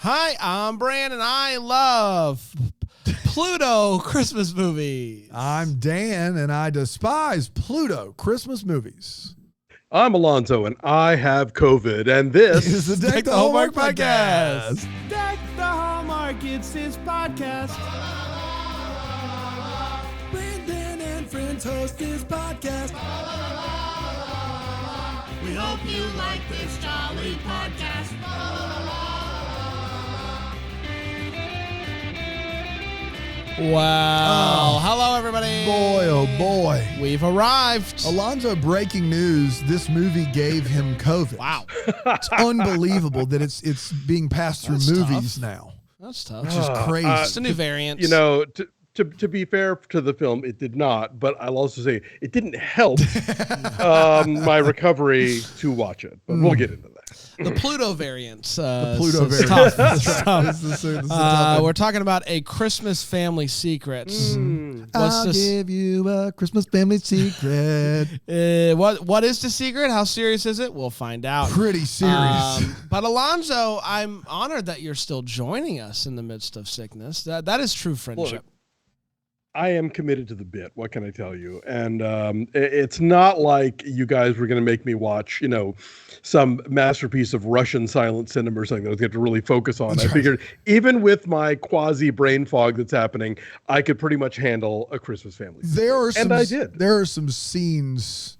Hi, I'm Brandon. I love Pluto Christmas movies. I'm Dan, and I despise Pluto Christmas movies. I'm Alonso, and I have COVID, and this is the Deck the Hallmark podcast. Deck the Hallmark, it's his podcast. Brandon and friends host this podcast. We hope you like this jolly podcast. Wow. Hello, everybody. Boy, oh boy. We've arrived. Alonso, breaking news. This movie gave him COVID. Wow. It's unbelievable that it's being passed through That's movies tough. now. That's tough. Which is crazy. It's a new variant. You know, to be fair to the film, it did not, but I'll also say it didn't help my recovery to watch it, but we'll get into that. The Pluto variant. The Pluto it's variant. tough. That's right. This is a tough one. We're talking about A Christmas Family Secret. I'll give you a Christmas family secret. What is the secret? How serious is it? We'll find out. Pretty serious. But Alonso, I'm honored that you're still joining us in the midst of sickness. That is true friendship. Look, I am committed to the bit. What can I tell you? And it's not like you guys were going to make me watch, some masterpiece of Russian silent cinema or something that I was going to really focus on. I figured even with my quasi brain fog that's happening, I could pretty much handle A Christmas Family. I did. There are some scenes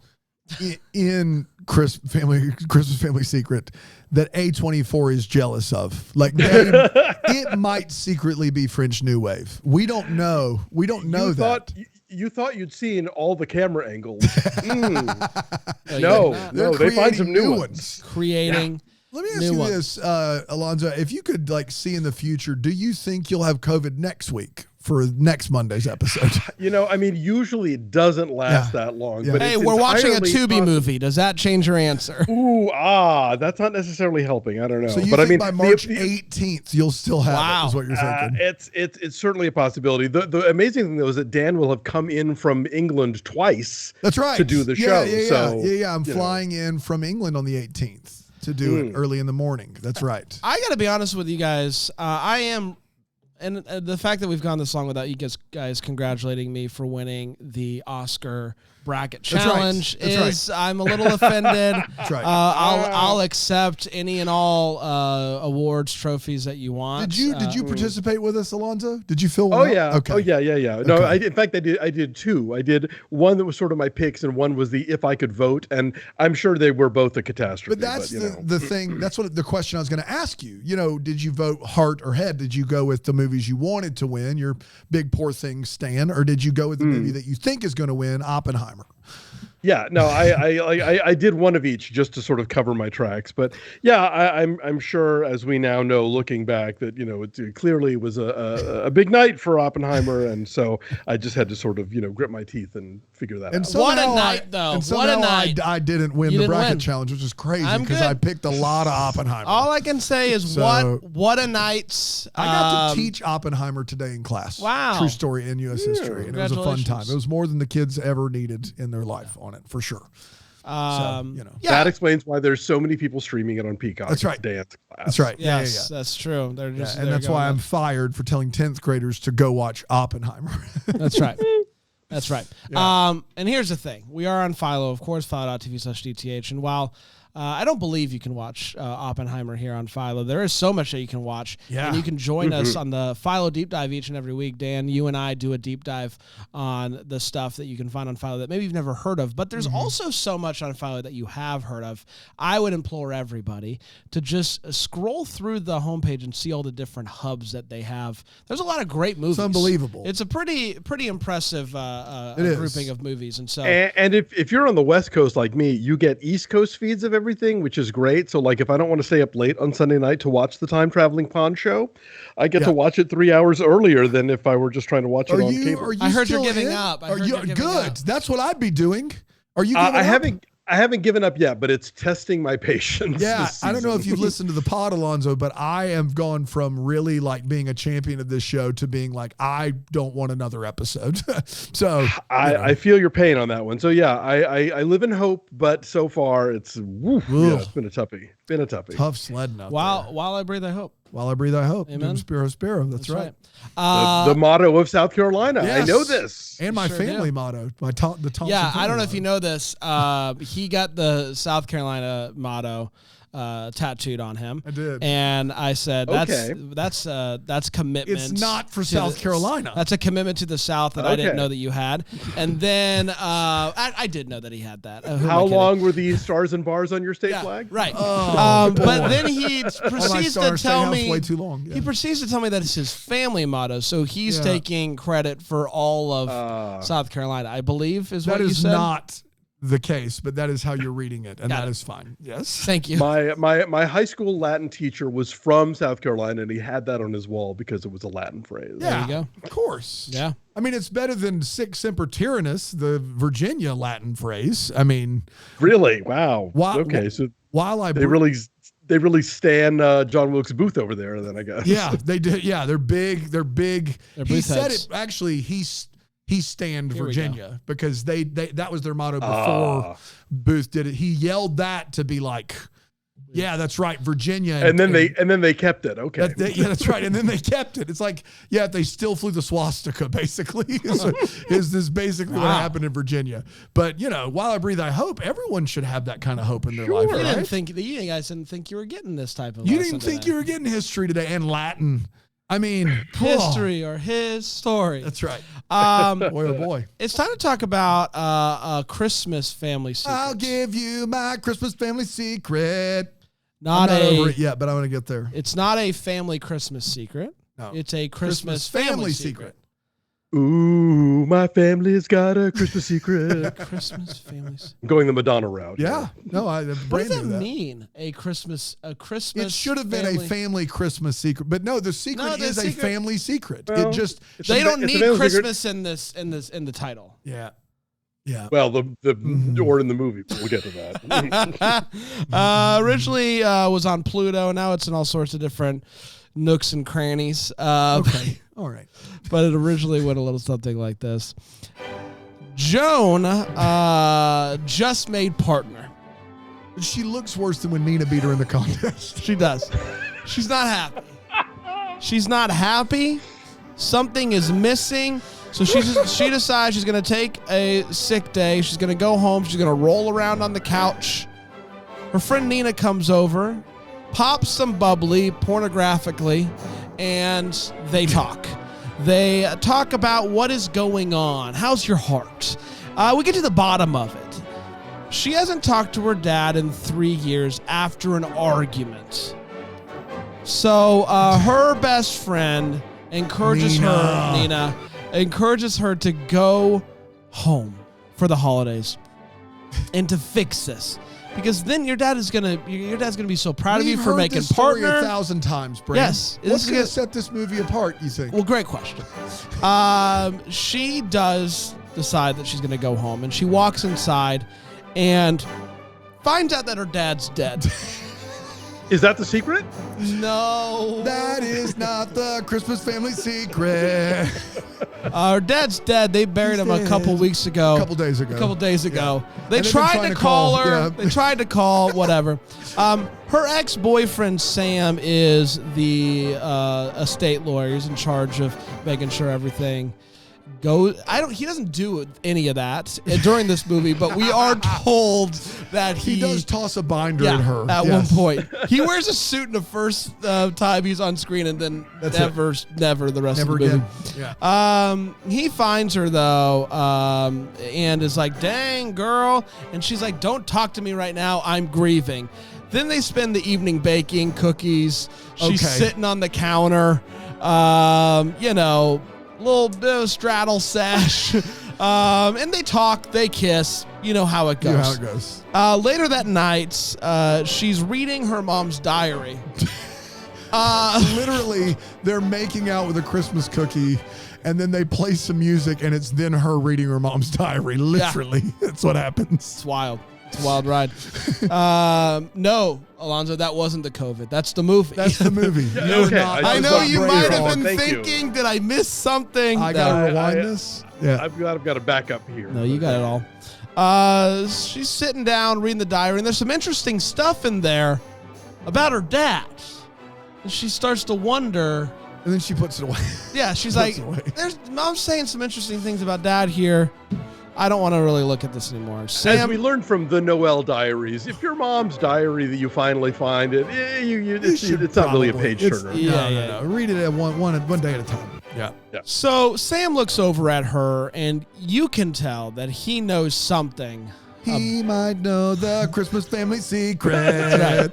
in Christmas Family Secret that A24 is jealous of. Like, it might secretly be French New Wave. We don't know. We don't know that. You thought you'd seen all the camera angles. No, they find some new ones. Creating. Let me ask you this, Alonso. If you could see in the future, do you think you'll have COVID next week for next Monday's episode? Usually it doesn't last that long. Yeah. But Hey, we're watching a Tubi movie. Does that change your answer? That's not necessarily helping. I don't know. So you think by March 18th you'll still have it, is what you're thinking? It's certainly a possibility. The amazing thing though is that Dan will have come in from England twice. That's right. To do the show. I'm flying in from England on the 18th to do it early in the morning. That's right. I got to be honest with you guys. I am. And the fact that we've gone this long without you guys congratulating me for winning the Oscar bracket challenge I'm a little offended. That's right. I'll accept any and all awards, trophies that you want. Did you participate with us, Alonso? Did you fill one? Oh yeah. Okay. Oh yeah. No, Okay. in fact, I did two. I did one that was sort of my picks, and one was the if I could vote. And I'm sure they were both a catastrophe. But that's the thing. That's what the question I was going to ask you. Did you vote heart or head? Did you go with the movies you wanted to win, your Big Poor Thing Stan, or did you go with the movie that you think is going to win, Oppenheimer? Yeah, no, I did one of each just to sort of cover my tracks, but yeah, I'm sure, as we now know, looking back, that it clearly was a big night for Oppenheimer, and so I just had to sort of grit my teeth and figure that out. What a night, though! What a night! I didn't win the bracket challenge, which is crazy because I picked a lot of Oppenheimer. All I can say is what a night! I got to teach Oppenheimer today in class. Wow, true story in U.S. history, and it was a fun time. It was more than the kids ever needed in their life on it, for sure. That explains why there's so many people streaming it on Peacock. That's right. Dance class. That's right. Yes, that's true. They're just and that's why I'm fired for telling 10th graders to go watch Oppenheimer. That's right. That's right. Yeah. And here's the thing. We are on Philo, of course, philo.tv/DTH. And while I don't believe you can watch Oppenheimer here on Philo, there is so much that you can watch. Yeah. And you can join us on the Philo Deep Dive each and every week. Dan, you and I do a deep dive on the stuff that you can find on Philo that maybe you've never heard of. But there's also so much on Philo that you have heard of. I would implore everybody to just scroll through the homepage and see all the different hubs that they have. There's a lot of great movies. It's unbelievable. It's a pretty impressive grouping of movies. And so, and if you're on the West Coast like me, you get East Coast feeds of everything, which is great. So like if I don't want to stay up late on Sunday night to watch the Time Traveling Pond show, I get to watch it 3 hours earlier than if I were just trying to watch it on cable. I heard you're giving up. Good. That's what I'd be doing. Are you giving up? I haven't given up yet, but it's testing my patience. Yeah, I don't know if you've listened to the pod, Alonso, but I have gone from really being a champion of this show to being I don't want another episode. So I feel your pain on that one. So yeah, I live in hope, but so far it's been a toughie. Tough sledding out there. While I breathe, I hope. While I breathe, I hope. Amen. Dum spiro spiro. That's right. The motto of South Carolina. Yes. I know this. And my Sure family do. motto. The Thompson Yeah, I family don't know if motto. you know this. He got the South Carolina motto tattooed on him. I did. And I said, Okay. that's commitment. It's not for to South Carolina. That's a commitment to the South that I didn't Okay. know that you had. And then I did know that he had that. Who am I How kidding? long were these stars and bars on your state Yeah, flag? right. Oh, but boy. then he All my proceeds to stars stay tell house me way too long. Yeah. he proceeds to tell me that it's his family motto. So he's Yeah. taking credit for all of South Carolina, I believe, is what That you is said. not the case, but that is how you're reading it, and Got that it. is fine. Yes. Thank you. My high school Latin teacher was from South Carolina, and he had that on his wall because it was a Latin phrase. Yeah, you go. of course. Yeah. I mean, it's better than Sic Semper Tyrannis, the Virginia Latin phrase. I mean, Really? Wow. Why- Okay, so while I they really stand John Wilkes Booth over there. Then I guess. yeah, they did. Yeah, they're big. They're big. They're He booth said heads. it actually. He stand Here we Virginia because they that was their motto before Ah. Booth did it. He yelled that to be like, yeah, that's right, Virginia. And then they kept it. Okay. Yeah, that's right. And then they kept it. It's like, yeah, they still flew the swastika, basically, is this basically what Wow. happened in Virginia. But, while I breathe, I hope everyone should have that kind of hope in their life. Sure. You Right? didn't think you guys didn't think you were getting this type of You lesson didn't think today. you were getting history today and Latin. I mean, history or his story. That's right. Um, Boy, oh boy. it's time to talk about a Christmas family secret. I'll give you my Christmas family secret. not I'm not over a. it yet, but I'm going to get there. It's not a family Christmas secret. No. It's a Christmas family secret. Ooh, my family's got a Christmas secret. Christmas family. I'm going the Madonna route. Yeah. No, What does brand that new mean? A Christmas. It should have been a family Christmas secret, but no, the secret No, the is a secret- family secret. Well, It just, They don't It's a need family Christmas in the title. yeah, yeah. Well, the or in the movie, but we'll get to that. Originally was on Pluto. Now it's in all sorts of different nooks and crannies. Okay, all right. But it originally went a little something like this. Joan just made partner. She looks worse than when Nina beat her in the contest. She does. She's not happy. She's not happy. Something is missing. So she decides she's going to take a sick day. She's going to go home. She's going to roll around on the couch. Her friend Nina comes over, pops some bubbly pornographically, and they talk. They talk about what is going on. How's your heart? We get to the bottom of it. She hasn't talked to her dad in 3 years after an argument. So her best friend encourages Nina encourages her to go home for the holidays and to fix this. Because then your dad's gonna be so proud of you We've for heard making this story partner. 1,000 times, Brandon. Yes. What's This is going gonna- to set this movie apart, you think? Well, great question. She does decide that she's going to go home, and she walks inside and finds out that her dad's dead. Is that the secret? No. That is not the Christmas family secret. Her dad's dead. They buried him a couple weeks ago. A couple days ago. They And they've been tried trying to to call call, her. yeah. They tried to call, whatever. Her ex-boyfriend, Sam, is the estate lawyer. He's in charge of making sure everything goes. He doesn't do any of that during this movie, but we are told that He does toss a binder yeah, at her. at Yes. one point. He wears a suit in the first time he's on screen, and then That's never the rest Never of the movie. again. Yeah. He finds her though, and is like, "Dang, girl," and she's like, "Don't talk to me right now. I'm grieving." Then they spend the evening baking cookies. She's Okay. sitting on the counter, little bit of straddle sash, and they talk, they kiss. You know how it You know goes. how it goes. Later that night, she's reading her mom's diary. Literally, they're making out with a Christmas cookie, and then they play some music, and it's then her reading her mom's diary. Literally, that's what happens. It's wild. It's a wild ride. No, Alonso, that wasn't the COVID. That's the movie. That's the movie. You're okay, not- I I was know not you brave might at all. have been Thank you. thinking, did I miss something? I gotta No. rewind I- this. Yeah. I've got to back up here. No, you got it all. She's sitting down reading the diary, and there's some interesting stuff in there about her dad. And she starts to wonder. And then she puts it away. Yeah, she's Puts like, it away. Mom's saying some interesting things about Dad here. I don't want to really look at this anymore. As Sam, we learned from the Noel diaries, if your mom's diary that you finally find it, it's not really a page turner. No. Read it at one day at a time. Yeah. So Sam looks over at her, and you can tell that he knows something. He might know the Christmas family secret. Right.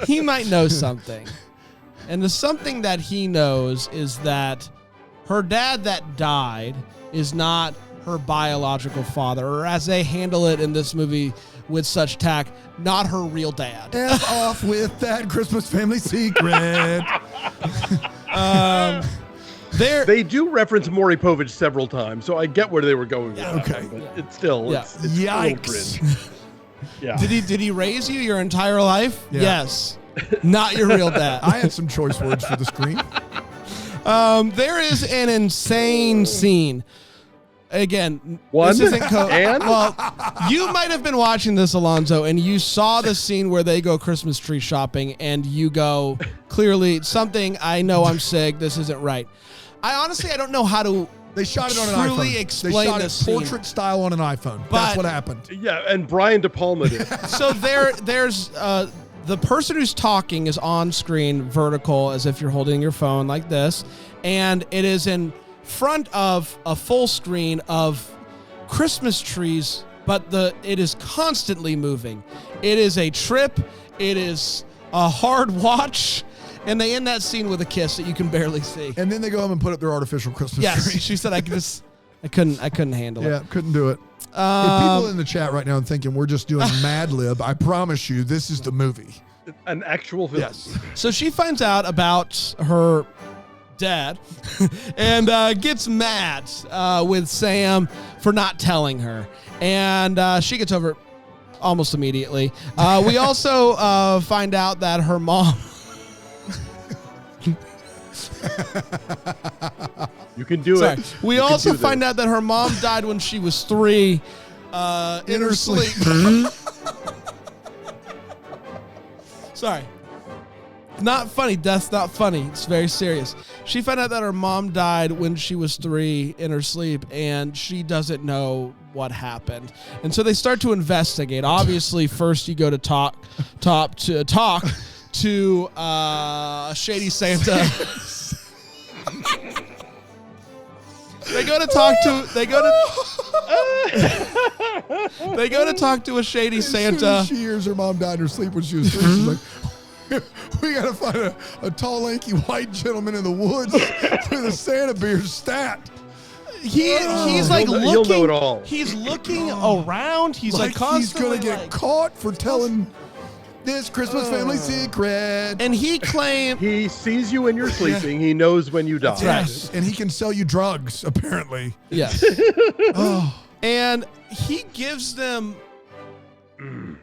He might know something. And the something that he knows is that her dad that died is not her biological father, or as they handle it in this movie with such tact, not her real dad. F off with that Christmas family secret. They do reference Maury Povich several times, so I get where they were going with that. Okay. But it's still, it's a little Yikes. cringe. Yeah. Did he raise you your entire life? Yeah. Yes. Not your real dad. I had some choice words for the screen. There is an insane scene. Again, One? this isn't And? well, you might have been watching this, Alonso, and you saw the scene where they go Christmas tree shopping, and you go, clearly, something, I know I'm sick, this isn't right. I don't know how to They shot it on an truly iPhone. explain they shot this it scene. portrait style on an iPhone. But- That's what happened. Yeah, and Brian De Palma did. So there's the person who's talking is on screen vertical as if you're holding your phone like this, and it is in front of a full screen of Christmas trees, but it is constantly moving. It is a trip. It is a hard watch, and they end that scene with a kiss that you can barely see. And then they go home and put up their artificial Christmas Yes, tree. she said I couldn't handle Yeah, it. couldn't do it. If people in the chat right now are thinking we're just doing Mad Lib, I promise you this is the movie. An actual film. Yes. So she finds out about her dad and gets mad with Sam for not telling her. And she gets over it almost immediately. We also find out that her mom... You can do Sorry. it. We also find out that her mom died when she was 3 in her sleep. Sorry. Not funny. Death's not funny. It's very serious. She found out that her mom died when she was 3 in her sleep, and she doesn't know what happened. And so they start to investigate. Obviously, first you go to talk to a shady Santa. They go to talk to a shady As Santa. soon as she hears her mom died in her sleep when she was 3, she's like, we got to find a tall, lanky, white gentleman in the woods with a Santa beard stat. He's like looking. He'll know it all. He's looking around. He's like he's constantly going to get caught for telling this Christmas family secret. And he claimed He sees you when you're sleeping. He knows when you die. right. Yes, and he can sell you drugs, apparently. yes. And he gives them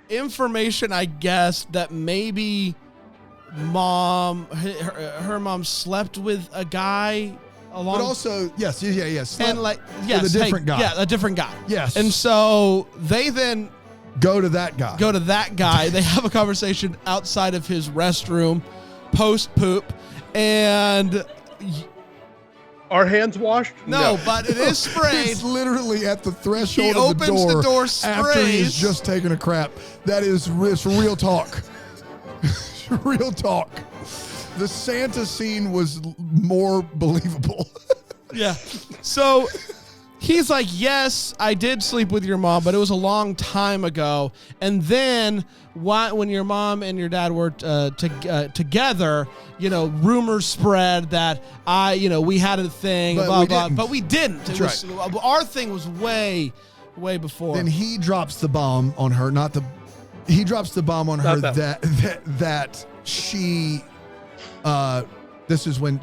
information, I guess, that maybe her mom slept with a guy along. But also, yes. and like yes, with a different guy. Yeah, a different guy. Yes. And so they then Go to that guy. go to that guy. They have a conversation outside of his restroom, post poop, and Are hands washed? no, but it is sprayed. He's literally at the threshold He of the opens door, the door, after he's sprays. just taken a crap. That is it's real talk. Real talk. The Santa scene was more believable. Yeah. So he's like, yes, I did sleep with your mom, but it was a long time ago. And then when your mom and your dad were together, rumors spread that we had a thing, But blah, we blah. didn't. But we didn't. That's Our thing was way, way before. Then he drops the bomb on her, he drops the bomb on her that she this is when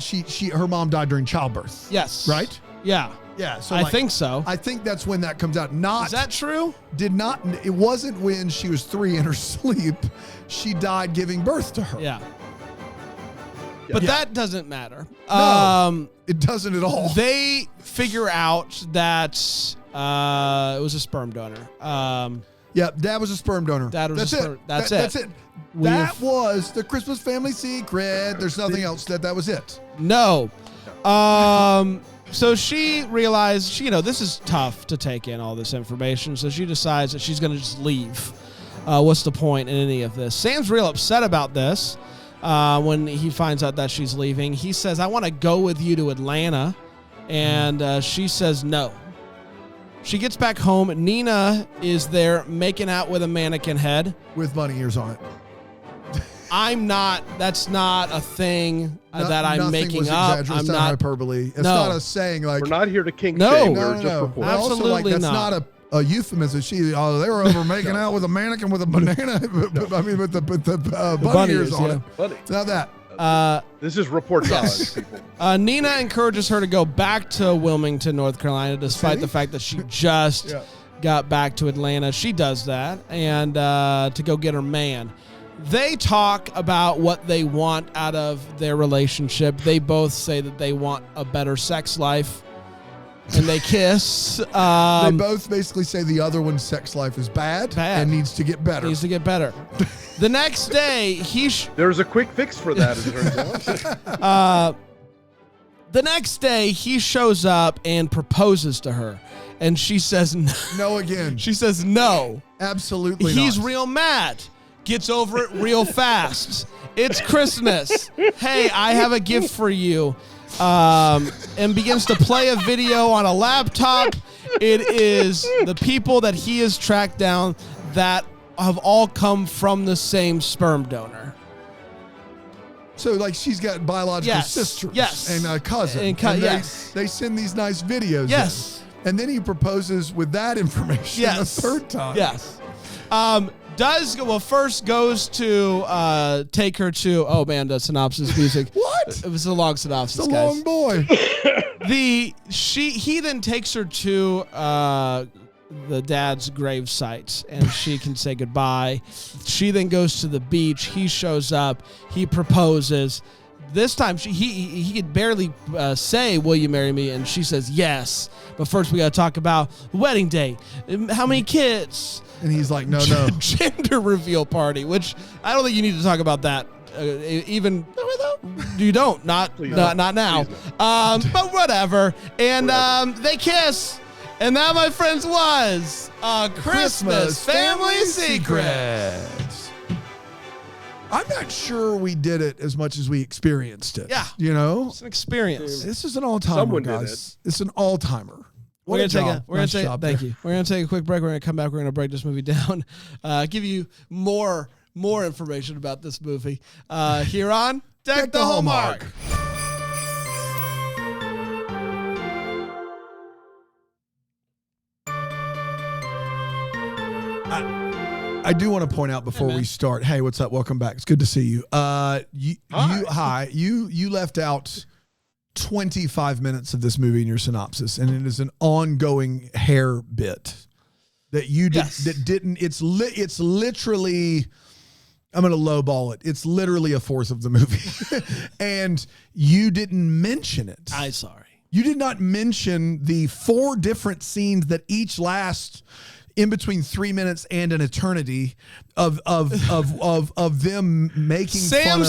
her mom died during childbirth. Yes. Right? Yeah. Yeah. So I think so. I think that's when that comes out. Is that true? It wasn't when she was 3 in her sleep. She died giving birth to her. Yeah. But that doesn't matter. No, it doesn't at all. They figure out that it was a sperm donor. Yeah, Dad was a sperm donor. Dad was that's a sperm- it. that's That's it. it. That was the Christmas family secret. There's nothing else. That was it. No. So she realized, this is tough to take in all this information. So she decides that she's going to just leave. What's the point in any of this? Sam's real upset about this when he finds out that she's leaving. He says, I want to go with you to Atlanta. And she says no. She gets back home. Nina is there making out with a mannequin head. With bunny ears on it. That's not a thing that I'm making up. I'm not hyperbole. It's not a saying like. We're not here to kink No. shame. No, We're just reporting. Absolutely also, that's not a euphemism. They were over making out with a mannequin with a banana. I mean, with the bunny ears on it. Bunny. It's not that. This is reportage, people. Nina encourages her to go back to Wilmington, North Carolina, despite the fact that she just got back to Atlanta. She does that, and to go get her man. They talk about what they want out of their relationship. They both say that they want a better sex life, and they kiss. They both basically say the other one's sex life is bad. And needs to get better. The next day, There's a quick fix for that, it turns out. The next day, he shows up and proposes to her, and she says no. No again. She says no. Absolutely He's not. real mad. Gets over it real fast. It's Christmas. Hey, I have a gift for you. And begins to play a video on a laptop. It is the people that he has tracked down that have all come from the same sperm donor. So, like, she's got biological sisters and a cousin. They send these nice videos. Yes. And then he proposes with that information a third time. Yes. First goes to take her to, the synopsis music. What? It was a long synopsis, It's a guys. long boy. He then takes her to the dad's grave site, and she can say goodbye. She then goes to the beach. He shows up. He proposes. This time, he could barely say, will you marry me? And she says yes. But first, we got to talk about wedding day. How many kids? And he's like, no. Gender reveal party, which I don't think you need to talk about that. Even you don't. Not now. But whatever. And they kiss. And that, my friends, was a Christmas family secret. I'm not sure we did it as much as we experienced it. Yeah. It's an experience. This is an all-timer, Someone guys. It's an all-timer. Thank you. We're gonna take a quick break. We're gonna come back. We're gonna break this movie down, give you more information about this movie here on Deck the Hallmark. I do want to point out before we start. Hey, what's up? Welcome back. It's good to see you. You left out 25 minutes of this movie in your synopsis, and it is an ongoing hair bit that you did that didn't. It's literally. I'm going to lowball it. It's literally a fourth of the movie, and you didn't mention it. I'm sorry. You did not mention the 4 different scenes that each last in between 3 minutes and an eternity of them making fun of.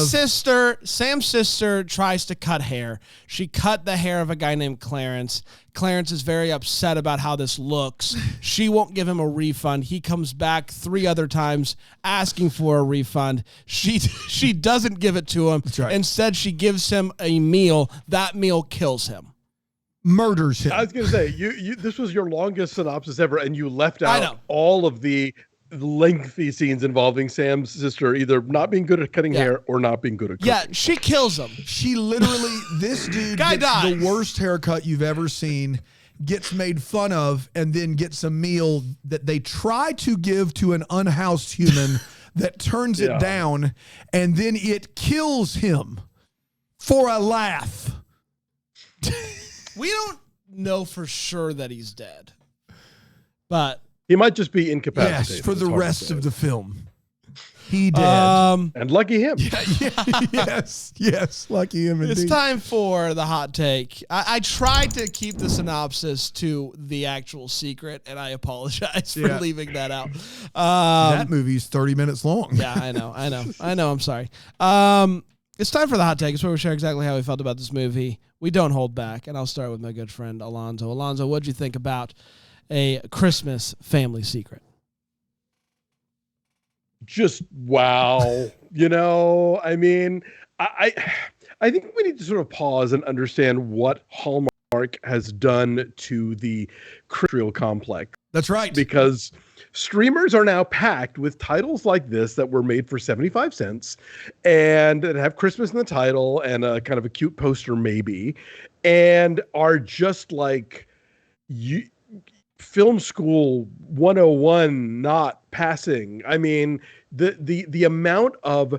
Sam's sister tries to cut hair. She cut the hair of a guy named Clarence. Clarence is very upset about how this looks. She won't give him a refund. He comes back 3 other times asking for a refund. She doesn't give it to him. That's right. Instead, she gives him a meal. That meal kills him. Murders him. I was going to say, you this was your longest synopsis ever, and you left out all of the lengthy scenes involving Sam's sister either not being good at cutting hair or not being good at cooking. Yeah, she kills him. She literally, this dude Guy gets dies. the worst haircut you've ever seen, gets made fun of, and then gets a meal that they try to give to an unhoused human that turns it down, and then it kills him for a laugh. We don't know for sure that he's dead, but he might just be incapacitated. Yes, for the rest of the film. He did. And lucky him. Yes. Lucky him indeed. It's time for the hot take. I tried to keep the synopsis to the actual secret, and I apologize for leaving that out. That movie's 30 minutes long. Yeah, I know. I'm sorry. It's time for the hot take. It's where we share exactly how we felt about this movie. We don't hold back, and I'll start with my good friend Alonso. Alonso, what'd you think about A Christmas Family Secret? Just wow. I mean, I think we need to sort of pause and understand what Hallmark has done to the Creel complex. That's right. Because streamers are now packed with titles like this that were made for 75 cents and that have Christmas in the title and a kind of a cute poster maybe, and are just like film school 101 not passing. I mean, the amount of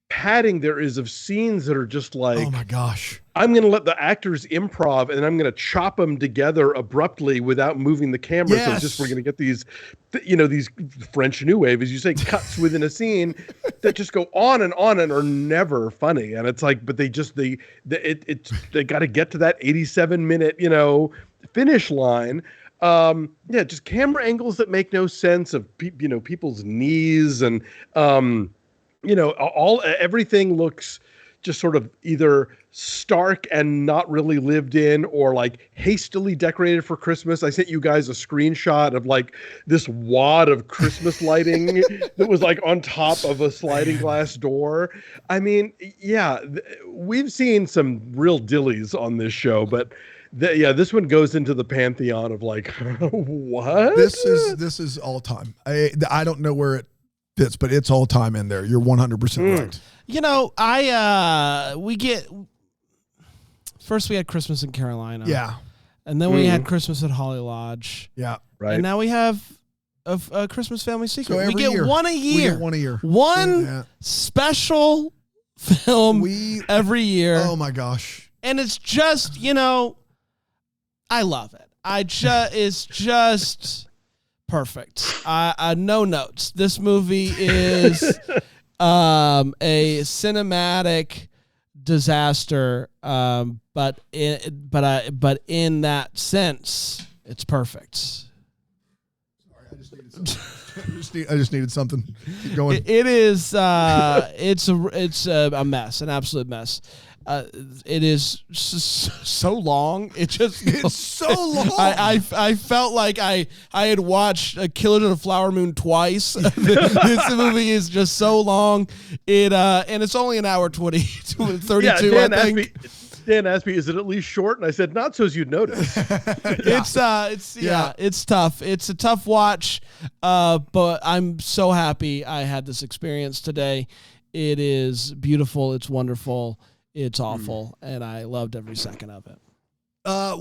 padding there is of scenes that are just like, oh my gosh, I'm going to let the actors improv and I'm going to chop them together abruptly without moving the camera. Yes. So just we're going to get these, these French New Wave, as you say, cuts within a scene that just go on and are never funny. And it's like, but they got to get to that 87-minute, finish line. Just camera angles that make no sense of people's knees and everything looks just sort of either stark and not really lived in or like hastily decorated for Christmas. I sent you guys a screenshot of like this wad of Christmas lighting that was like on top of a sliding glass door. I mean, we've seen some real dillies on this show, but this one goes into the pantheon of like, what? This is all time. I don't know where it fits, but it's all time in there. You're 100% right. First we had Christmas in Carolina. Yeah. And then we had Christmas at Holly Lodge. Yeah. Right. And now we have a Christmas Family Secret. So we get one a year. We get one a year. One special film every year. Oh my gosh. And it's just, I love it. It's just perfect. No notes. This movie is a cinematic disaster, but in that sense, it's perfect. Sorry, I just needed something. Keep going. It is. It's a mess, an absolute mess. It is so long. It's so long. I felt like I had watched Killers of the Flower Moon twice. This movie is just so long. And it's only an hour 32. Dan I think. Dan asked me, "Is it at least short?" And I said, "Not so as you'd notice." It's tough. It's a tough watch. But I'm so happy I had this experience today. It is beautiful. It's wonderful. It's awful, and I loved every second of it.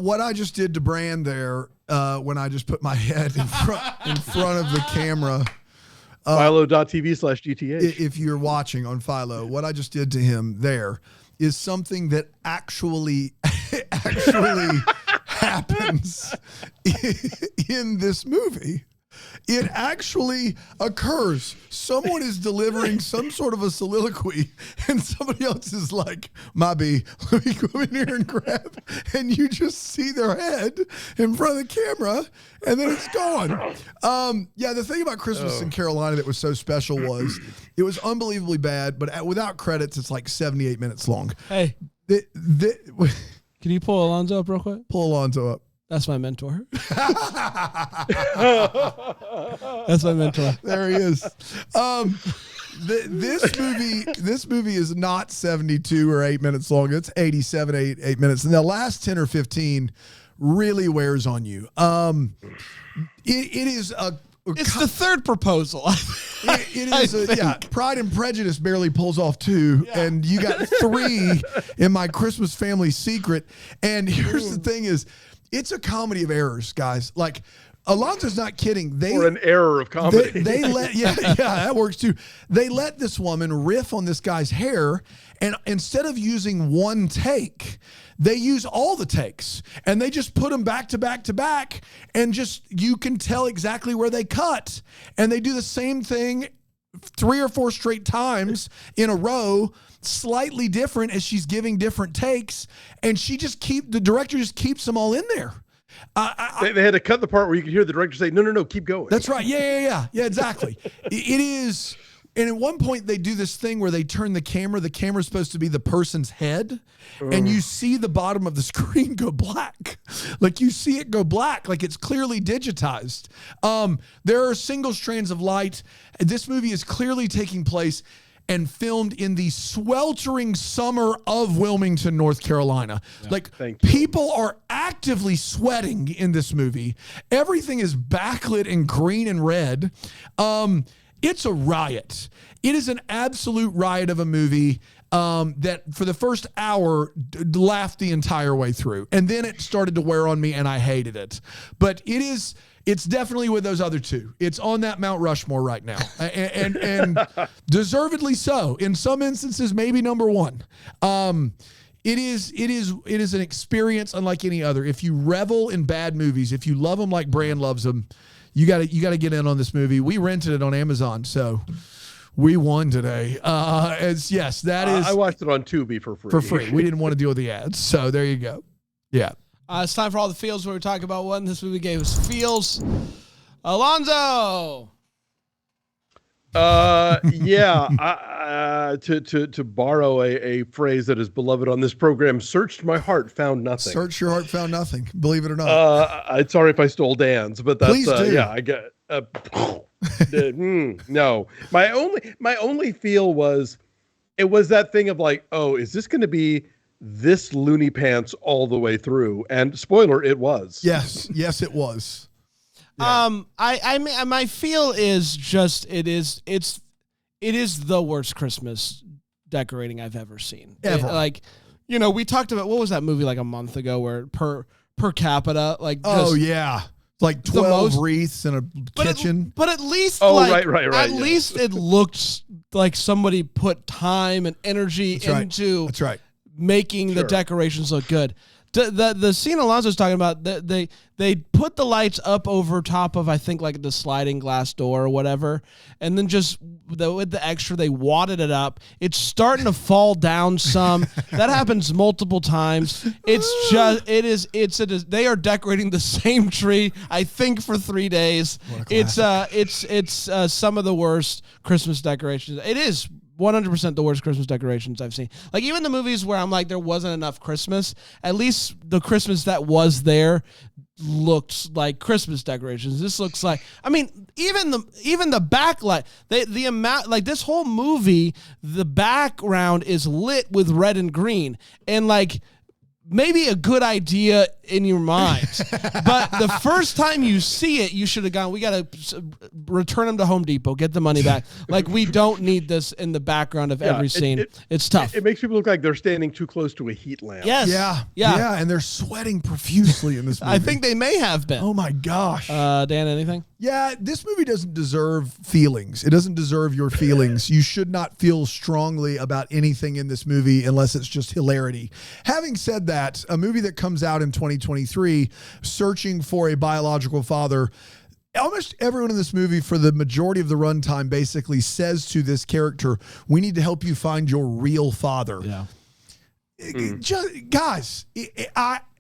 What I just did to Brand there, when I just put my head in front of the camera. Philo.tv/GTH. If you're watching on Philo, what I just did to him there is something that actually happens in this movie. It actually occurs. Someone is delivering some sort of a soliloquy, and somebody else is like, "Mobby, let me go in here and grab," and you just see their head in front of the camera, and then it's gone. The thing about Christmas in Carolina that was so special was it was unbelievably bad, but without credits, it's like 78 minutes long. Hey, can you pull Alonso up real quick? Pull Alonso up. That's my mentor. That's my mentor. There he is. This movie is not 72 or 8 minutes long. It's 87, 8 minutes. And the last 10 or 15 really wears on you. It's the third proposal. It is. Pride and Prejudice barely pulls off 2, and you got 3 in My Christmas Family Secret. And here's the thing is, it's a comedy of errors, guys. Like, Alonso's not kidding. Or an error of comedy. They let, that works too. They let this woman riff on this guy's hair, and instead of using one take, they use all the takes, and they just put them back to back to back, and just, you can tell exactly where they cut. And they do the same thing 3 or 4 straight times in a row, slightly different as she's giving different takes, and the director just keeps them all in there. They had to cut the part where you could hear the director say, no, keep going. That's right. Yeah, exactly. It is. And at one point they do this thing where they turn the camera. The camera's supposed to be the person's head, and you see the bottom of the screen go black. Like you see it go black, like it's clearly digitized. There are single strands of light. This movie is clearly taking place and filmed in the sweltering summer of Wilmington, North Carolina. Yeah, like people are actively sweating in this movie. Everything is backlit in green and red. It's a riot. It is an absolute riot of a movie that for the first hour laughed the entire way through. And then it started to wear on me and I hated it. But it's definitely with those other two. It's on that Mount Rushmore right now. and deservedly so. In some instances, maybe number one. It is an experience unlike any other. If you revel in bad movies, if you love them like Bran loves them, you got to get in on this movie. We rented it on Amazon, so we won today. That is. I watched it on Tubi for free. For free. We didn't want to deal with the ads, so there you go. Yeah. It's time for all the feels where we talk about what this movie gave us feels. Alonso. To borrow a phrase that is beloved on this program, searched my heart, found nothing. Searched your heart, found nothing. Believe it or not. Sorry if I stole Dan's, but that's please do. I get no. My only feel was it was that thing of like, oh, is this going to be this loony pants all the way through? And spoiler, it was. Yes, it was. Yeah. My feel is just it is the worst Christmas decorating I've ever seen. Ever. We talked about what was that movie like a month ago where per capita like like 12 wreaths in a kitchen. But at least right. At least it looked like somebody put time and energy into That's right. making the decorations look good. The scene Alonso's talking about, they put the lights up over top of, I think, like the sliding glass door or whatever, and then just with the extra, they wadded it up. It's starting to fall down some. That happens multiple times. They are decorating the same tree, I think, for 3 days. It's some of the worst Christmas decorations. It is 100% the worst Christmas decorations I've seen. Like even the movies where I'm like there wasn't enough Christmas, at least the Christmas that was there looked like Christmas decorations. This looks like, I mean, even the backlight, the amount, like this whole movie, the background is lit with red and green, and like maybe a good idea in your mind, but the first time you see it, you should have gone, we got to return them to Home Depot, get the money back. Like, we don't need this in the background of every scene. It's tough. It makes people look like they're standing too close to a heat lamp. Yes. Yeah, and they're sweating profusely in this movie. I think they may have been. Oh, my gosh. Dan, anything? Yeah, this movie doesn't deserve feelings. It doesn't deserve your feelings. You should not feel strongly about anything in this movie unless it's just hilarity. Having said that, a movie that comes out in 2023, searching for a biological father, almost everyone in this movie, for the majority of the runtime, basically says to this character, we need to help you find your real father. Yeah. Guys,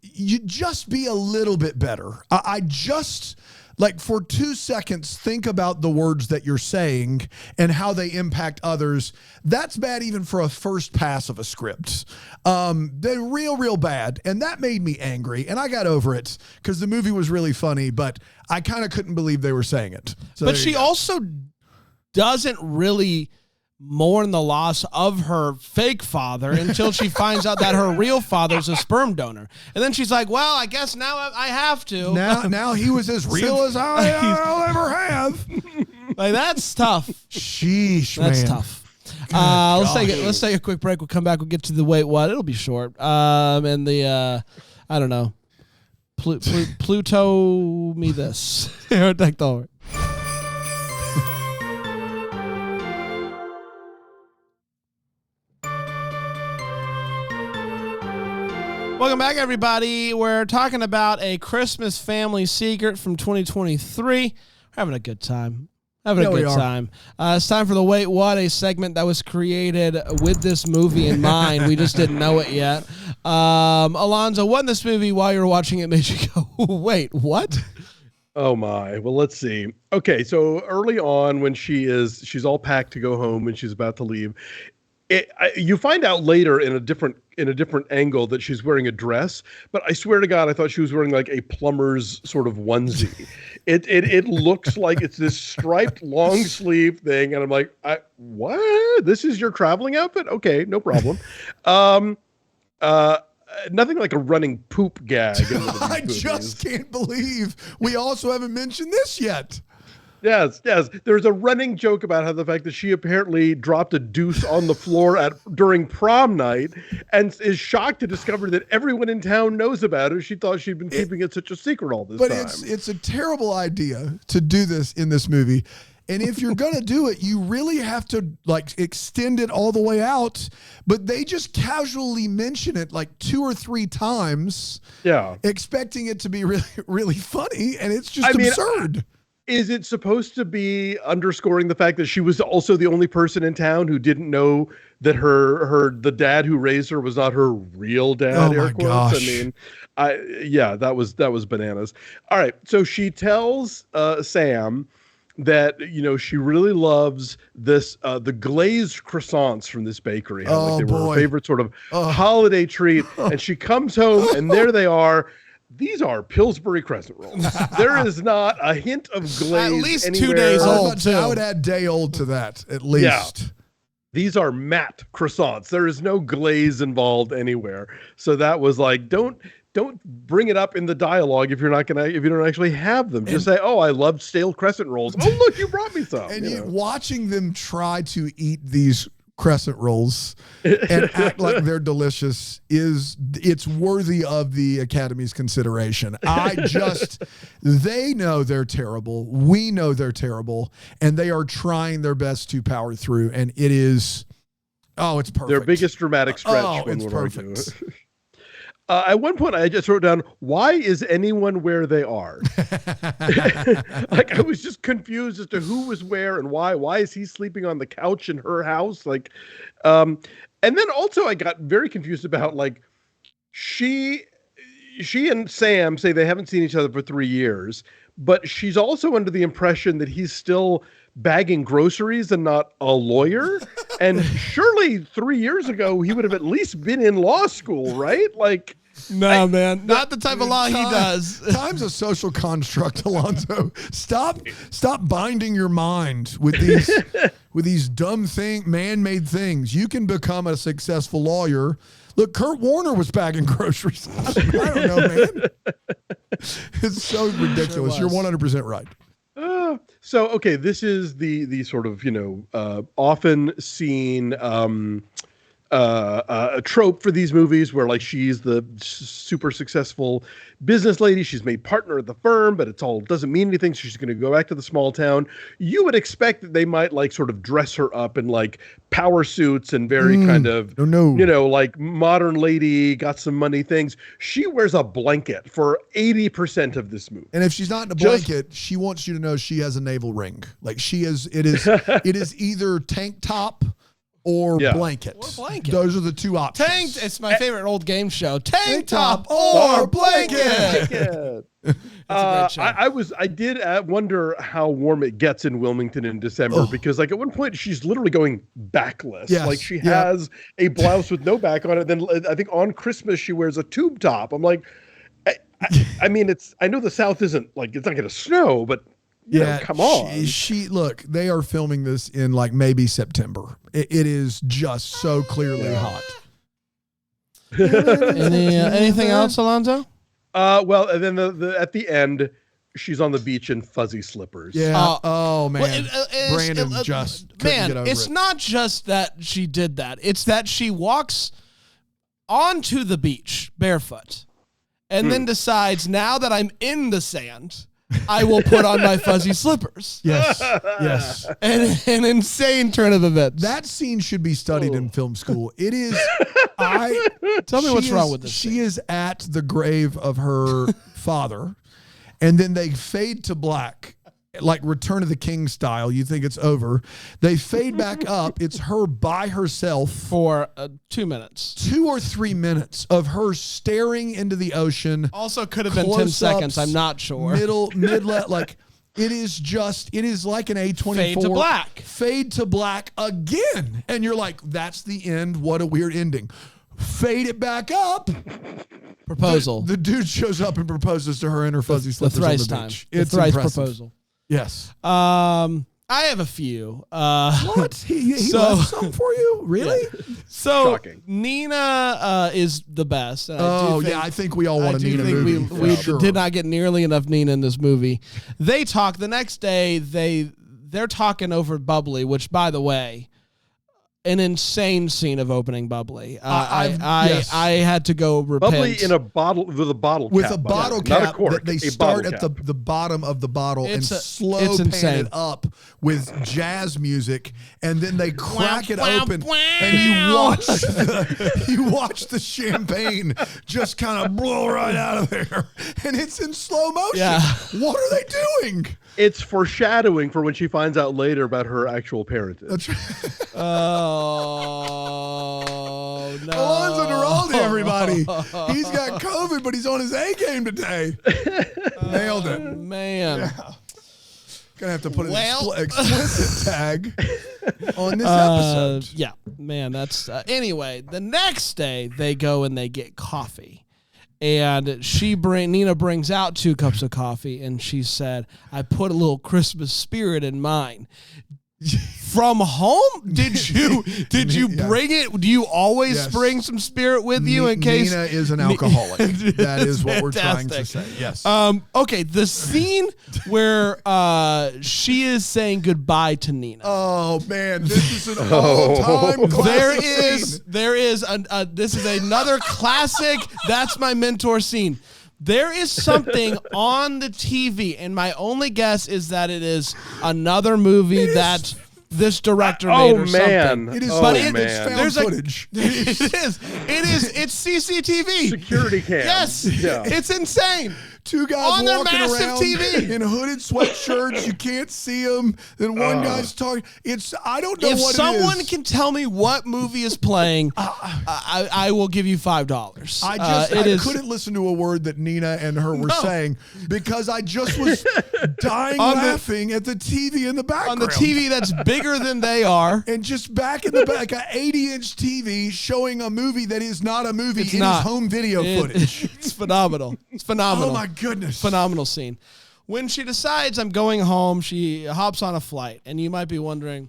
you just be a little bit better. I just... Like, for 2 seconds, think about the words that you're saying and how they impact others. That's bad even for a first pass of a script. They're real bad. And that made me angry. And I got over it because the movie was really funny, but I kind of couldn't believe they were saying it. So but she also doesn't really mourn the loss of her fake father until she finds out that her real father's a sperm donor. And then she's like, well, I guess now I have to. Now he was as real as I'll ever have. Like, that's tough. Sheesh, that's man. Tough. Let's take a quick break. We'll come back. We'll get to the wait what. It'll be short. And the, I don't know. Pluto me this. Here, take the over. Welcome back, everybody. We're talking about a Christmas family secret from 2023. We're having a good time. Having Yeah, a we good are. time. It's time for the Wait What, a segment that was created with this movie in mind. We just didn't know it yet. Alonso, what in this movie while you were watching it made you go, wait, what? Oh my. Well, let's see. Okay, so early on when she's all packed to go home and she's about to leave, you find out later in a different angle that she's wearing a dress, but I swear to God, I thought she was wearing like a plumber's sort of onesie. It looks like it's this striped long sleeve thing, and I'm like, what? This is your traveling outfit? Okay, no problem. Nothing like a running poop gag. I just can't believe we also haven't mentioned this yet. Yes. There's a running joke about how the fact that she apparently dropped a deuce on the floor during prom night and is shocked to discover that everyone in town knows about it. She thought she'd been keeping it such a secret all this time. But it's a terrible idea to do this in this movie. And if you're going to do it, you really have to like extend it all the way out. But they just casually mention it like 2 or 3 times. Yeah. Expecting it to be really, really funny. And it's just absurd. Is it supposed to be underscoring the fact that she was also the only person in town who didn't know that the dad who raised her was not her real dad? Oh air my quotes? gosh. I mean, that was bananas. All right. So she tells Sam that, she really loves this, the glazed croissants from this bakery. How, they were her favorite sort of holiday treat. And she comes home and there they are. These are Pillsbury crescent rolls. There is not a hint of glaze. At least anywhere. 2 days old, too. I would add day old to that, at least. Yeah. These are matte croissants. There is no glaze involved anywhere. So that was like, don't bring it up in the dialogue if you don't actually have them. Just say, "Oh, I love stale crescent rolls." Oh, look, you brought me some. And watching them try to eat these crescent rolls and act like they're delicious it's worthy of the Academy's consideration. They know they're terrible. We know they're terrible, and they are trying their best to power through. And it is, it's perfect. Their biggest dramatic stretch. It's perfect. At one point, I just wrote down, why is anyone where they are? Like, I was just confused as to who was where and why. Why is he sleeping on the couch in her house? Like, and then also I got very confused about, like, she and Sam say they haven't seen each other for 3 years, but she's also under the impression that he's still bagging groceries and not a lawyer. And surely 3 years ago, he would have at least been in law school, right? Like, no, man, not the type of law he does. Time's a social construct, Alonso. Stop binding your mind with these dumb man-made things. You can become a successful lawyer. Look, Kurt Warner was bagging groceries. I don't know, man. It's so ridiculous. You're 100% right. So, okay, this is the sort of, often seen a trope for these movies where, like, she's the super successful business lady. She's made partner at the firm, but doesn't mean anything. So she's going to go back to the small town. You would expect that they might, like, sort of dress her up in, like, power suits and very kind of, like, modern lady, got some money things. She wears a blanket for 80% of this movie. And if she's not in a blanket, she wants you to know she has a navel ring. Like, it is either tank top or blanket. Those are the two options. It's my favorite old game show. Tank top or blanket. I did wonder how warm it gets in Wilmington in December because, like, at one point she's literally going backless. Yes. Like, she has a blouse with no back on it. Then I think on Christmas she wears a tube top. I'm like, I mean, I know the South isn't like, it's not going to snow, but come on. Look, they are filming this in like maybe September. It is just so clearly hot. Anything else, Alonso? Well, and then at the end, she's on the beach in fuzzy slippers. Yeah. Oh man, well, Brandon just couldn't get over it's it. not just that she did that. It's that she walks onto the beach barefoot and then decides, now that I'm in the sand, I will put on my fuzzy slippers. Yes. Yes. And an insane turn of events. That scene should be studied in film school. It is. Tell me what's wrong with this. She is at the grave of her father, and then they fade to black, like Return of the King style. You think it's over. They fade back up. It's her by herself for 2 minutes. 2 or 3 minutes of her staring into the ocean. Also could have been 10 Close-ups, seconds. I'm not sure. Like it is like an A24. Fade to black. Fade to black again. And you're like, that's the end. What a weird ending. Fade it back up. Proposal. The dude shows up and proposes to her in her fuzzy slippers on the beach. It's thrice proposal. Yes. I have a few. What? He left some for you? Really? Yeah. So Shocking. Nina is the best. And I think we all want a Nina movie. We sure. did not get nearly enough Nina in this movie. They talk the next day. They're talking over Bubbly, which, by the way, an insane scene of opening Bubbly. Yes. I had to go repent. Bubbly in a bottle with a bottle with cap. a bottle Not cap a cork, that they a start bottle at cap. the bottom of the bottle and slow it's pan insane. it up with jazz music, and then they crack it wow, open, wow. and you watch the champagne just kind of blow right out of there, and it's in slow motion. Yeah. What are they doing? It's foreshadowing for when she finds out later about her actual parentage. That's right. Oh no! Alonso Duralde, everybody. He's got COVID, but he's on his A game today. Nailed it. Man. Yeah. Gonna have to put an Well- explicit tag on this episode. Yeah, man, that's anyway. The next day they go and they get coffee, and Nina brings out 2 cups of coffee, and she said, "I put a little Christmas spirit in mine." From home? Did you Yeah. bring it? Do you always Yes. bring some spirit with you in case Nina is an alcoholic? That is what we're trying to Fantastic. say. Yes. Okay, the scene where she is saying goodbye to Nina. Oh man, this is an all-time classic scene. There is this is another classic. That's my mentor scene. There is something on the TV, and my only guess is that it is another movie that this director made or something. It is, But it's found there's footage. It's CCTV. Security cam. Yes, Yeah. it's insane. 2 guys On their walking massive around TV. in hooded sweatshirts. You can't see them. Then one guy's talking. I don't know If what someone it is. can tell me what movie is playing, I will give you $5. I couldn't listen to a word that Nina and her were saying because I just was dying laughing at the TV in the background. on the TV that's bigger than they are. And just back in the back, an 80-inch TV showing a movie that is not a movie It's in not. his home video footage. It's phenomenal. It's phenomenal. Oh my goodness. Phenomenal scene. When she decides I'm going home, she hops on a flight. And you might be wondering,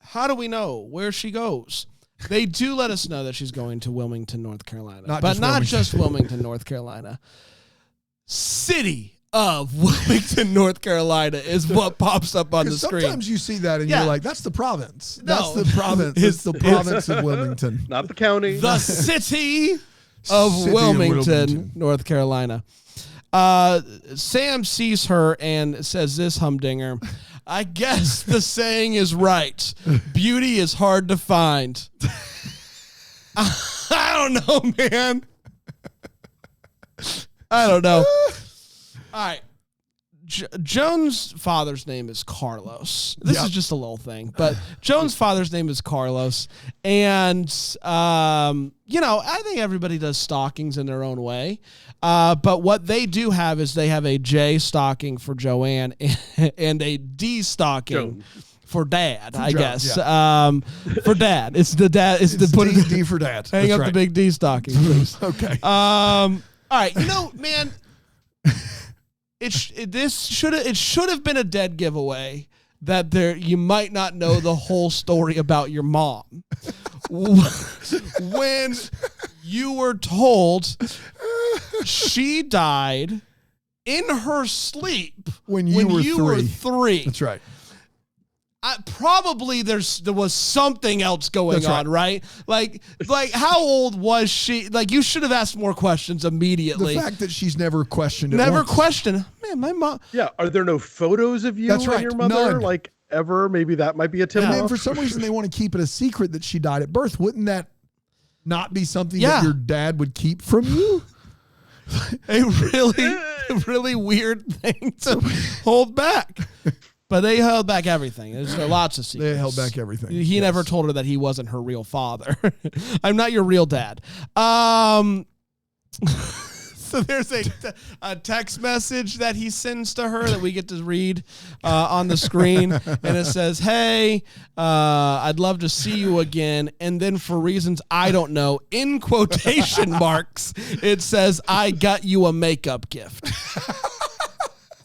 how do we know where she goes? They do let us know that she's going to Wilmington, North Carolina. Not just Wilmington, North Carolina. City of Wilmington, North Carolina is what pops up on the screen. Sometimes you see that and Yeah. you're like, that's the province. No. That's the province. It's the province of Wilmington. Not the county. The city of City of Wilmington, Wilmington. North Carolina. Sam sees her and says this humdinger, I guess the saying is right. Beauty is hard to find. I don't know, man. I don't know. All right. Joan's father's name is Carlos. This is just a little thing, but Joan's father's name is Carlos. And, I think everybody does stockings in their own way. But what they do have is they have a J stocking for Joanne and a D stocking for Dad, I Joan, guess. For Dad. It's the dad. It's the put D for Dad. hang That's up right. the big D stocking, please. Okay. All right, man, it should have been a dead giveaway that you might not know the whole story about your mom. When you were told she died in her sleep When you were were three. three. That's right. Probably there was something else going That's on, right? Like how old was she? Like you should have asked more questions immediately. The fact that she's never questioned it Never once. questioned. Man, my mom. Yeah. Are there no photos of you That's and right. your mother? None. Like ever? Maybe that might be a tip And then off. for some reason they want to keep it a secret that she died at birth. Wouldn't that not be something Yeah. that your dad would keep from you? It really weird thing to hold back. But they held back everything. There's lots of secrets. They held back everything. He never told her that he wasn't her real father. I'm not your real dad. So there's a text message that he sends to her that we get to read on the screen. And it says, hey, I'd love to see you again. And then for reasons I don't know, in quotation marks, it says, I got you a makeup gift.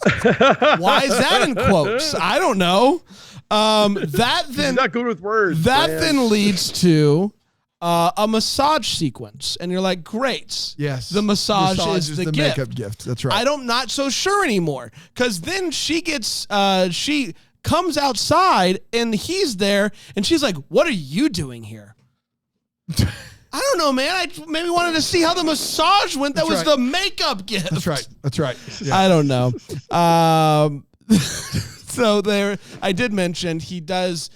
Why is that in quotes? I don't know. That then He's not good with words. That man. then leads to a massage sequence, and you're like, great. Yes. The massage is the gift. makeup gift. That's right. I'm not so sure anymore, because then she gets she comes outside and he's there, and she's like, what are you doing here? I don't know, man. I maybe wanted to see how the massage went. That was the makeup gift. That's right. That's right. Yeah. I don't know. So there, I did mention he does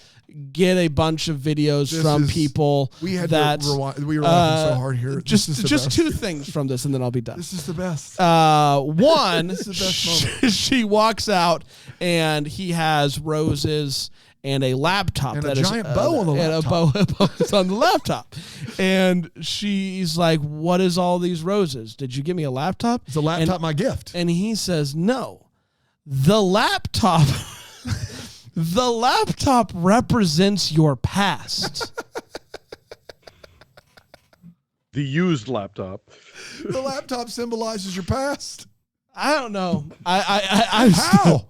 get a bunch of videos from people. We had that to rewind. We were laughing so hard here. Just two things from this, and then I'll be done. This is the best. One, This is the best moment. she walks out, and he has roses and a laptop And that a is giant bow on the laptop. And a bow is on the laptop. And she's like, what is all these roses? Did you give me a laptop? It's a laptop, my gift. And he says, no, the laptop, the laptop represents your past. The used laptop. The laptop symbolizes your past. I don't know. I'm How?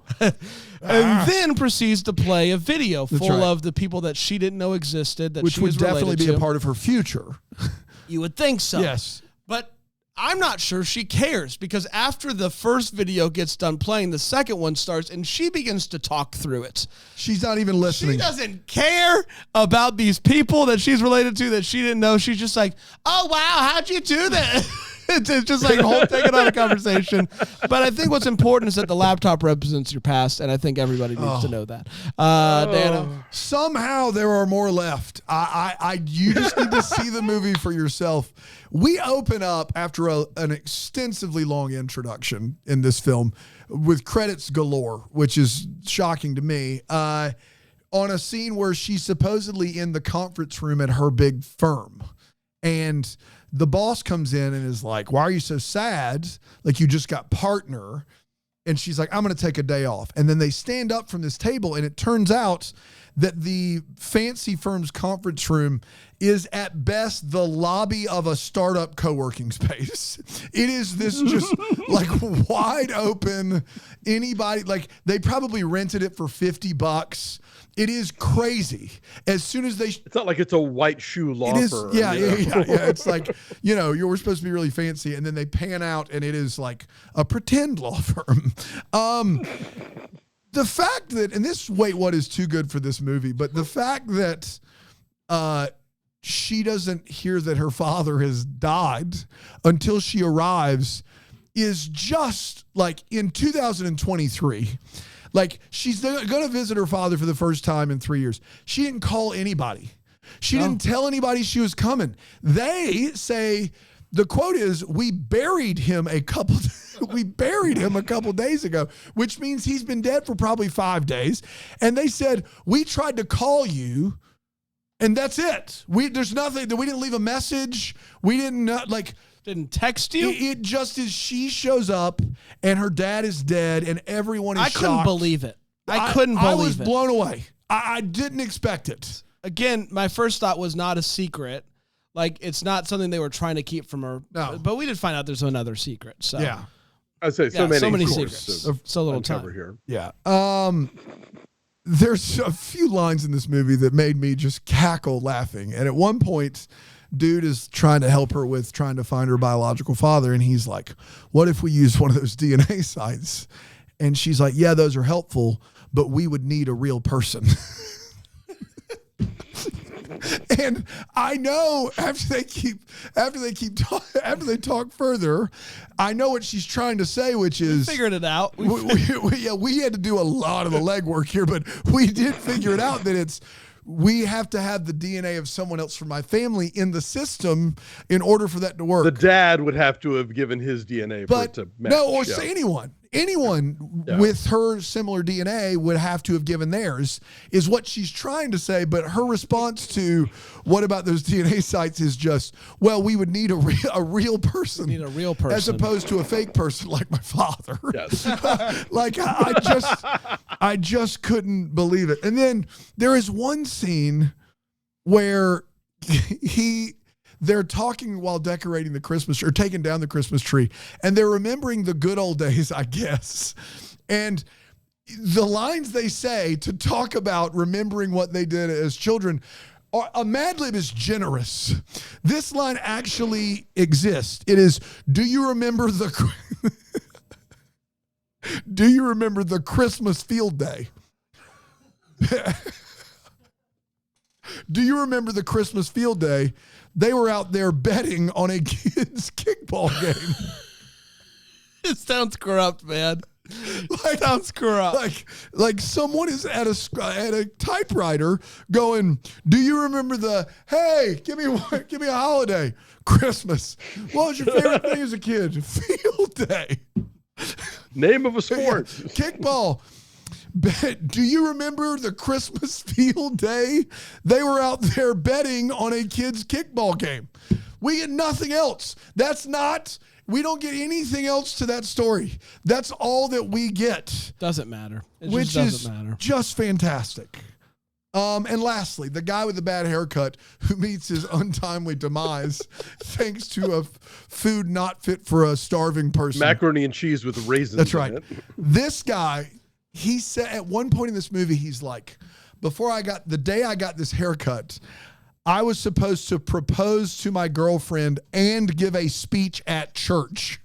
And then proceeds to play a video full right. of the people that she didn't know existed, that Which she would was definitely related be to. a part of her future. You would think so. Yes. But I'm not sure she cares, because after the first video gets done playing, the second one starts and she begins to talk through it. She's not even listening. She doesn't care about these people that she's related to that she didn't know. She's just like, oh, wow, how'd you do that? It's just like taking on a conversation. But I think what's important is that the laptop represents your past, and I think everybody needs to know that. Dana? Somehow there are more left. You just need to see the movie for yourself. We open up after an extensively long introduction in this film with credits galore, which is shocking to me, on a scene where she's supposedly in the conference room at her big firm. And the boss comes in and is like, why are you so sad? Like, you just got partner. And she's like, I'm going to take a day off. And then they stand up from this table, and it turns out that the fancy firm's conference room is at best the lobby of a startup co-working space. It is this just like wide open. Anybody, like, they probably rented it for $50. It is crazy. As soon as they... It's not like it's a white shoe law firm. Yeah. It's like, you were supposed to be really fancy, and then they pan out, and it is like a pretend law firm. The fact that, and this, what is too good for this movie, but the fact that she doesn't hear that her father has died until she arrives is just like in 2023. Like, she's going to visit her father for the first time in 3 years. She didn't call anybody. She didn't tell anybody she was coming. They say, the quote is, we buried him a couple days ago, which means he's been dead for probably 5 days. And they said, we tried to call you, and that's it. There's nothing, we didn't leave a message. We didn't text you? It just is, she shows up and her dad is dead and everyone is shocked. I couldn't believe it. I couldn't believe it. I was blown away. I didn't expect it. Again, my first thought was not a secret. Like, it's not something they were trying to keep from her. No. But we did find out there's another secret. So Yeah. I'd say so many secrets. So little time. Here. Yeah. There's a few lines in this movie that made me just cackle laughing. And at one point, dude is trying to help her with trying to find her biological father. And he's like, what if we use one of those DNA sites? And she's like, yeah, those are helpful, but we would need a real person. And I know after they talk further, I know what she's trying to say, which is, figured it out. we had to do a lot of the legwork here, but we did figure it out that we have to have the DNA of someone else from my family in the system in order for that to work. The dad would have to have given his DNA for it to match. No, or say anyone with her similar DNA would have to have given theirs, is what she's trying to say. But her response to what about those DNA sites is just, well, we would need a real person. We need a real person. As opposed to a fake person like my father. Yes. Like I just couldn't believe it. And then there is one scene where they're talking while decorating the Christmas tree, or taking down the Christmas tree, and they're remembering the good old days, I guess. And the lines they say to talk about remembering what they did as children, a Mad Lib is generous. This line actually exists. It is, do you remember the Christmas field day? Do you remember the Christmas field day? They were out there betting on a kid's kickball game. It sounds corrupt, man. Like, sounds corrupt. Like someone is at a typewriter going, do you remember hey, give me a holiday. Christmas. What was your favorite thing as a kid? Field day. Name of a sport. Kickball. Do you remember the Christmas field day? They were out there betting on a kid's kickball game. We get nothing else. We don't get anything else to that story. That's all that we get. Doesn't matter. Which is just fantastic. And lastly, the guy with the bad haircut who meets his untimely demise thanks to a food not fit for a starving person. Macaroni and cheese with raisins. That's right. In it. This guy, he said at one point in this movie, he's like, the day I got this haircut, I was supposed to propose to my girlfriend and give a speech at church.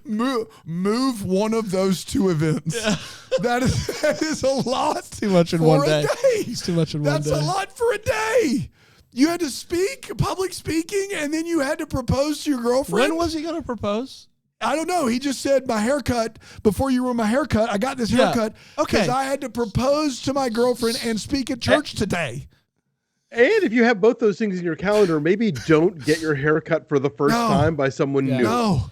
Bro, move one of those two events. Yeah. That is a lot. Too much in one day. It's too much in one day. That's a lot for a day. You had to speak, public speaking, and then you had to propose to your girlfriend. When was he going to propose? I don't know. He just said my haircut, before you ruined my haircut, I got this haircut because I had to propose to my girlfriend and speak at church today. And if you have both those things in your calendar, maybe don't get your haircut for the first time by someone new. No.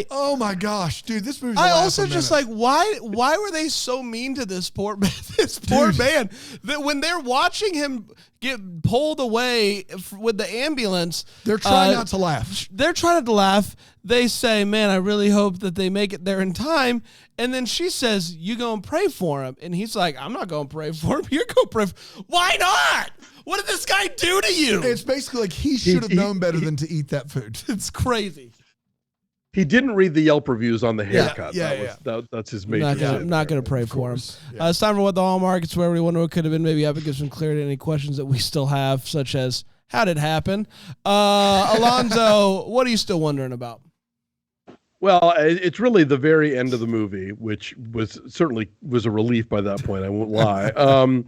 Oh my gosh, dude, this movie. I also just like, why were they so mean to this poor man that when they're watching him get pulled away with the ambulance, they're trying not to laugh. They're trying to laugh. They say, man, I really hope that they make it there in time. And then she says, you go and pray for him. And he's like, I'm not going to pray for him. You're going to pray for him. Why not? What did this guy do to you? It's basically like he should have known better than to eat that food. It's crazy. He didn't read the Yelp reviews on the haircut. Yeah. That's his major. I'm not going to pray for him. Yeah. It's time for What the Hallmark. It's where we wonder what could have been. Maybe Epic gives some clarity to any questions that we still have, such as, how did it happen? Alonso, what are you still wondering about? Well, it's really the very end of the movie, which certainly was a relief by that point. I won't lie.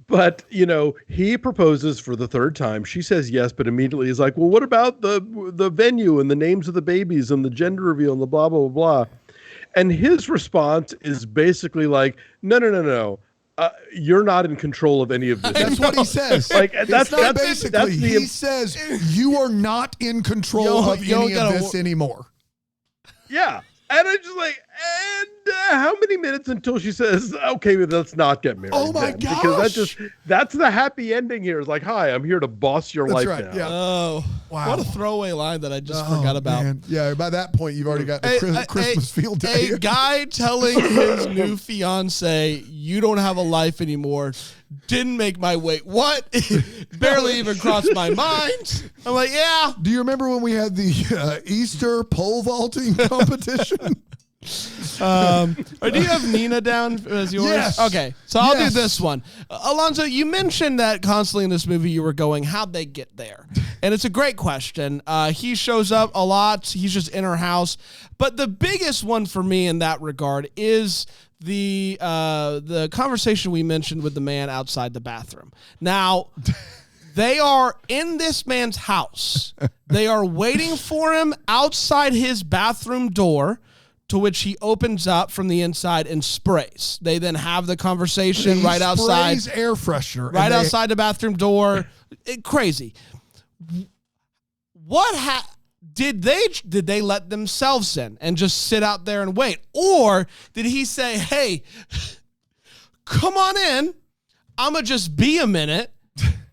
But, he proposes for the third time. She says yes, but immediately is like, well, what about the venue and the names of the babies and the gender reveal and the blah, blah, blah, blah. And his response is basically like, no. You're not in control of any of this. That's what he says. He says, you are not in control of any of this anymore. Yeah. And I'm just like, how many minutes until she says, okay, let's not get married? Oh my gosh. Because that's the happy ending here. It's like, hi, I'm here to boss your life right, now. Yeah. Oh, wow. What a throwaway line that I just forgot about. Man. Yeah, by that point, you've already got the Christmas field day. A guy telling his new fiance, you don't have a life anymore, didn't make my weight. What? Barely even crossed my mind. I'm like, yeah. Do you remember when we had the Easter pole vaulting competition? Or do you have Nina down as yours? Yes. Okay, so I'll do this one. Alonso, you mentioned that constantly in this movie you were going, how'd they get there? And it's a great question. He shows up a lot. He's just in her house. But the biggest one for me in that regard is the conversation we mentioned with the man outside the bathroom. Now, they are in this man's house. They are waiting for him outside his bathroom door to which he opens up from the inside and sprays. They then have the conversation right outside. Sprays air freshener. Right outside the bathroom door. Crazy. Did they let themselves in and just sit out there and wait? Or did he say, hey, come on in, I'm going to just be a minute,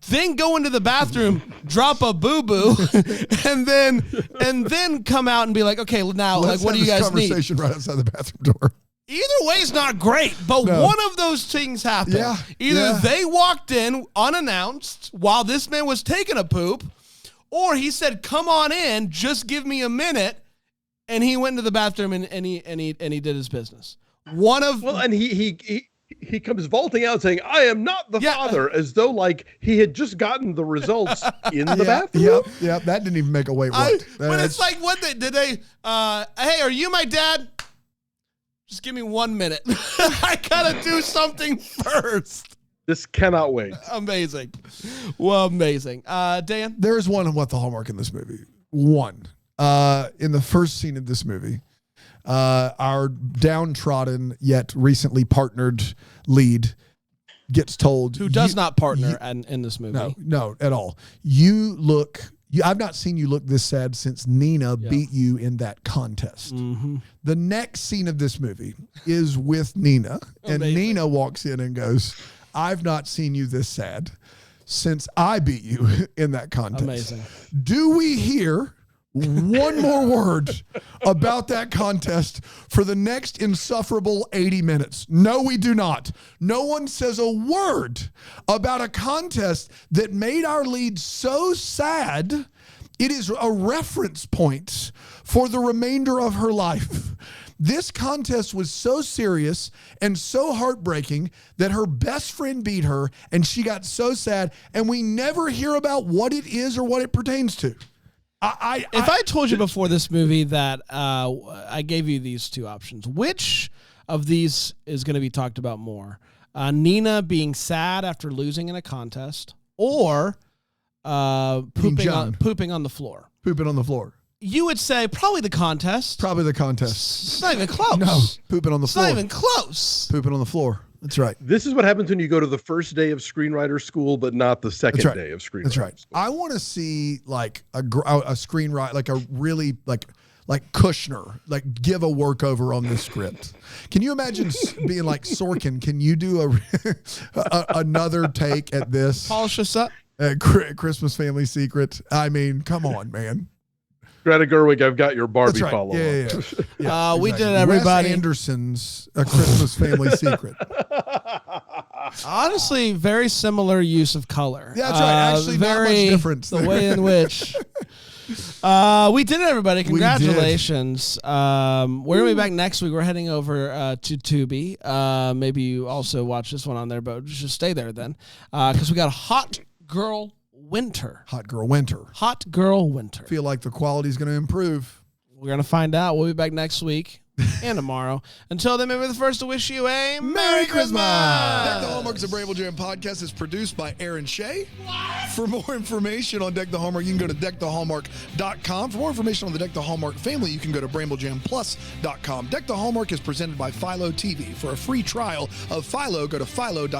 then go into the bathroom, drop a boo-boo, and then come out and be like, okay, now, Let's what do you guys need? Conversation right outside the bathroom door. Either way is not great, but one of those things happened. Yeah, Either they walked in unannounced while this man was taking a poop, or he said, come on in, just give me a minute, and he went into the bathroom and he did his business. And he comes vaulting out saying, I am not the father, as though like he had just gotten the results in the bathroom. Yep. That didn't even make a wait. But it's like, hey, are you my dad? Just give me 1 minute. I gotta do something first. This cannot wait. Amazing. Well, amazing. Dan? There's one what the hallmark in this movie. One. In the first scene of this movie, our downtrodden yet recently partnered lead gets told... Who does not partner in this movie. No, at all. I've not seen you look this sad since Nina beat you in that contest. Mm-hmm. The next scene of this movie is with Nina, and Nina walks in and goes, I've not seen you this sad since I beat you in that contest. Amazing. Do we hear one more word about that contest for the next insufferable 80 minutes? No, we do not. No one says a word about a contest that made our lead so sad, it is a reference point for the remainder of her life. This contest was so serious and so heartbreaking that her best friend beat her and she got so sad, and we never hear about what it is or what it pertains to. If I told you before this movie that I gave you these two options, which of these is going to be talked about more? Nina being sad after losing in a contest, or pooping on the floor? Pooping on the floor. You would say probably the contest. Probably the contest. It's not even close. No, pooping on the floor. It's not even close. Pooping on the floor. That's right. This is what happens when you go to the first day of screenwriter school, but not the second day of screenwriter That's right. school. I want to see like a screenwriter, like a really like Kushner, like give a workover on this script. Can you imagine being like Sorkin? Can you do another take at this? Polish this up. Christmas Family Secret. I mean, come on, man. Greta Gerwig, I've got your Barbie follow-up. Yeah. Exactly. We did it, everybody. Wes Anderson's A Christmas Family Secret. Honestly, very similar use of color. Yeah, that's right. Actually, not much difference. The way in which we did it, everybody. Congratulations. We're going to be back next week. We're heading over to Tubi. Maybe you also watch this one on there, but just stay there then. Because we got Hot Girl Winter. Hot Girl Winter. Hot Girl Winter. Feel like the quality's going to improve. We're going to find out. We'll be back next week and tomorrow. Until then, maybe the first to wish you a Merry Christmas. Deck the Hallmark's a Bramble Jam podcast is produced by Aaron Shea. For more information on Deck the Hallmark, you can go to deckthehallmark.com. For more information on the Deck the Hallmark family, you can go to bramblejamplus.com. Deck the Hallmark is presented by Philo TV. For a free trial of Philo, go to philo.tv/DTH.